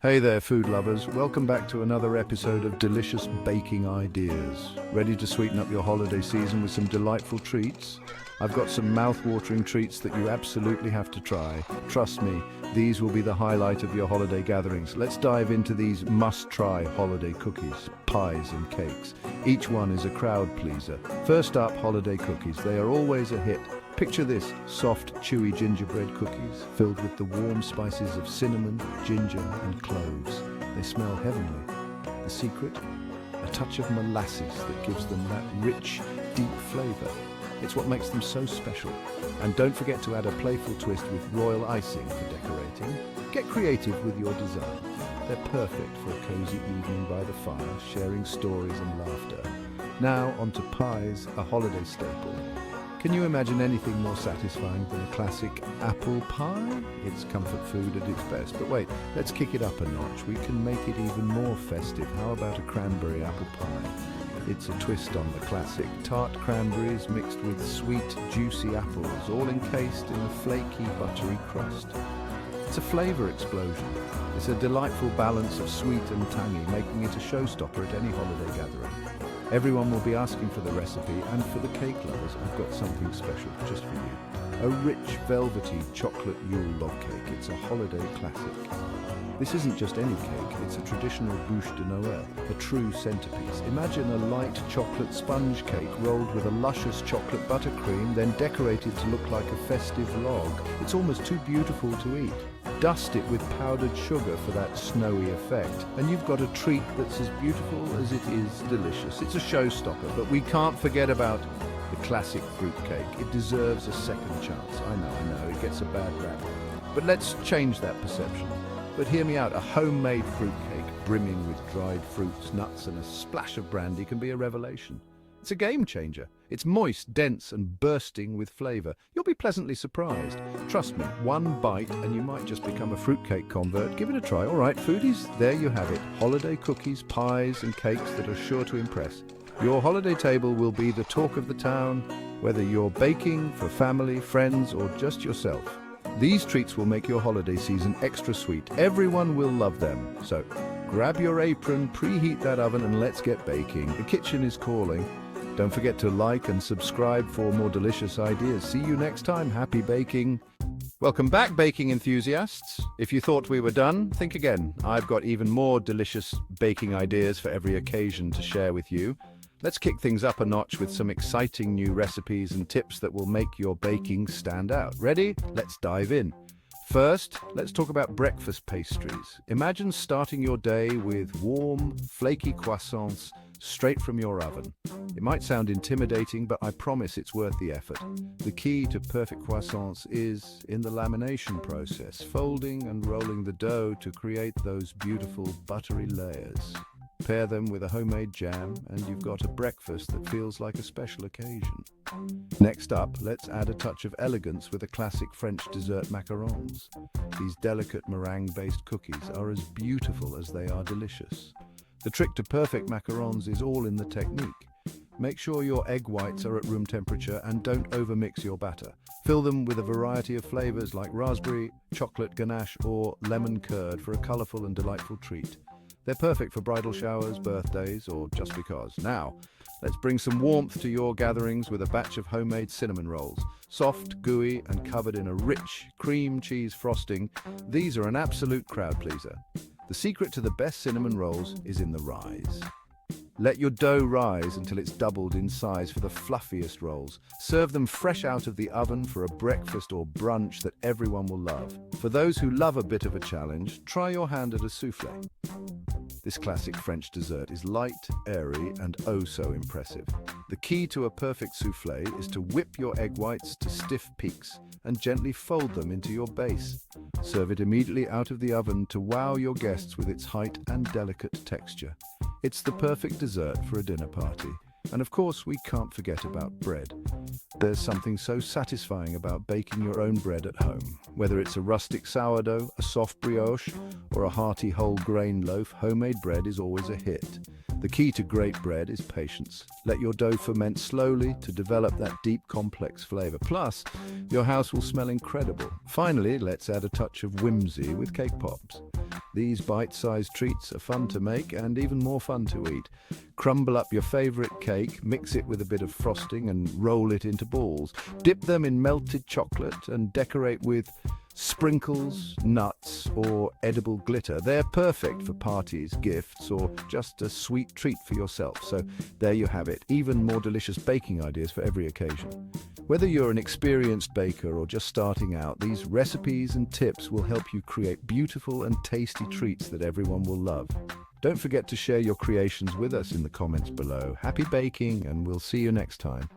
Hey there, food lovers. Welcome back to another episode of Delicious Baking Ideas. Ready to sweeten up your holiday season with some delightful treats? I've got some mouth-watering treats that you absolutely have to try. Trust me, these will be the highlight of your holiday gatherings. Let's dive into these must-try holiday cookies, pies and cakes. Each one is a crowd pleaser. First up, holiday cookies. They are always a hit. Picture this, soft, chewy gingerbread cookies filled with the warm spices of cinnamon, ginger and cloves. They smell heavenly. The secret? A touch of molasses that gives them that rich, deep flavor. It's what makes them so special. And don't forget to add a playful twist with royal icing for decorating. Get creative with your design. They're perfect for a cozy evening by the fire, sharing stories and laughter. Now onto pies, a holiday staple. Can you imagine anything more satisfying than a classic apple pie? It's comfort food at its best. But wait, let's kick it up a notch. We can make it even more festive. How about a cranberry apple pie? It's a twist on the classic. Tart cranberries mixed with sweet, juicy apples, all encased in a flaky, buttery crust. It's a flavor explosion. It's a delightful balance of sweet and tangy, making it a showstopper at any holiday gathering. Everyone will be asking for the recipe, and for the cake lovers, I've got something special just for you. A rich, velvety chocolate Yule log cake. It's a holiday classic. This isn't just any cake, it's a traditional bûche de Noël, a true centerpiece. Imagine a light chocolate sponge cake rolled with a luscious chocolate buttercream, then decorated to look like a festive log. It's almost too beautiful to eat. Dust it with powdered sugar for that snowy effect, and you've got a treat that's as beautiful as it is delicious. It's a showstopper, but we can't forget about the classic fruitcake. It deserves a second chance. I know, it gets a bad rap. But let's change that perception. But hear me out, a homemade fruitcake brimming with dried fruits, nuts and a splash of brandy can be a revelation. It's a game changer. It's moist, dense and bursting with flavor. You'll be pleasantly surprised. Trust me, one bite and you might just become a fruitcake convert. Give it a try. All right, foodies, there you have it. Holiday cookies, pies and cakes that are sure to impress. Your holiday table will be the talk of the town, whether you're baking for family, friends or just yourself. These treats will make your holiday season extra sweet. Everyone will love them. So grab your apron, preheat that oven and let's get baking. The kitchen is calling. Don't forget to like and subscribe for more delicious ideas. See you next time. Happy baking. Welcome back, baking enthusiasts. If you thought we were done, think again. I've got even more delicious baking ideas for every occasion to share with you. Let's kick things up a notch with some exciting new recipes and tips that will make your baking stand out. Ready? Let's dive in. First, let's talk about breakfast pastries. Imagine starting your day with warm, flaky croissants straight from your oven. It might sound intimidating, but I promise it's worth the effort. The key to perfect croissants is in the lamination process, folding and rolling the dough to create those beautiful buttery layers. Pair them with a homemade jam and you've got a breakfast that feels like a special occasion. Next up, let's add a touch of elegance with a classic French dessert macarons. These delicate meringue-based cookies are as beautiful as they are delicious. The trick to perfect macarons is all in the technique. Make sure your egg whites are at room temperature and don't overmix your batter. Fill them with a variety of flavors like raspberry, chocolate ganache or lemon curd for a colorful and delightful treat. They're perfect for bridal showers, birthdays, or just because. Now, let's bring some warmth to your gatherings with a batch of homemade cinnamon rolls. Soft, gooey, and covered in a rich cream cheese frosting, these are an absolute crowd pleaser. The secret to the best cinnamon rolls is in the rise. Let your dough rise until it's doubled in size for the fluffiest rolls. Serve them fresh out of the oven for a breakfast or brunch that everyone will love. For those who love a bit of a challenge, try your hand at a soufflé. This classic French dessert is light, airy, and oh so impressive. The key to a perfect soufflé is to whip your egg whites to stiff peaks and gently fold them into your base. Serve it immediately out of the oven to wow your guests with its height and delicate texture. It's the perfect dessert for a dinner party. And of course, we can't forget about bread. There's something so satisfying about baking your own bread at home. Whether it's a rustic sourdough, a soft brioche, or a hearty whole grain loaf, homemade bread is always a hit. The key to great bread is patience. Let your dough ferment slowly to develop that deep, complex flavor. Plus, your house will smell incredible. Finally, let's add a touch of whimsy with cake pops. These bite-sized treats are fun to make and even more fun to eat. Crumble up your favorite cake, mix it with a bit of frosting and roll it into balls. Dip them in melted chocolate and decorate with sprinkles, nuts, or edible glitter. They're perfect for parties, gifts, or just a sweet treat for yourself. So there you have it, even more delicious baking ideas for every occasion. Whether you're an experienced baker or just starting out, these recipes and tips will help you create beautiful and tasty treats that everyone will love. Don't forget to share your creations with us in the comments below. Happy baking, and we'll see you next time.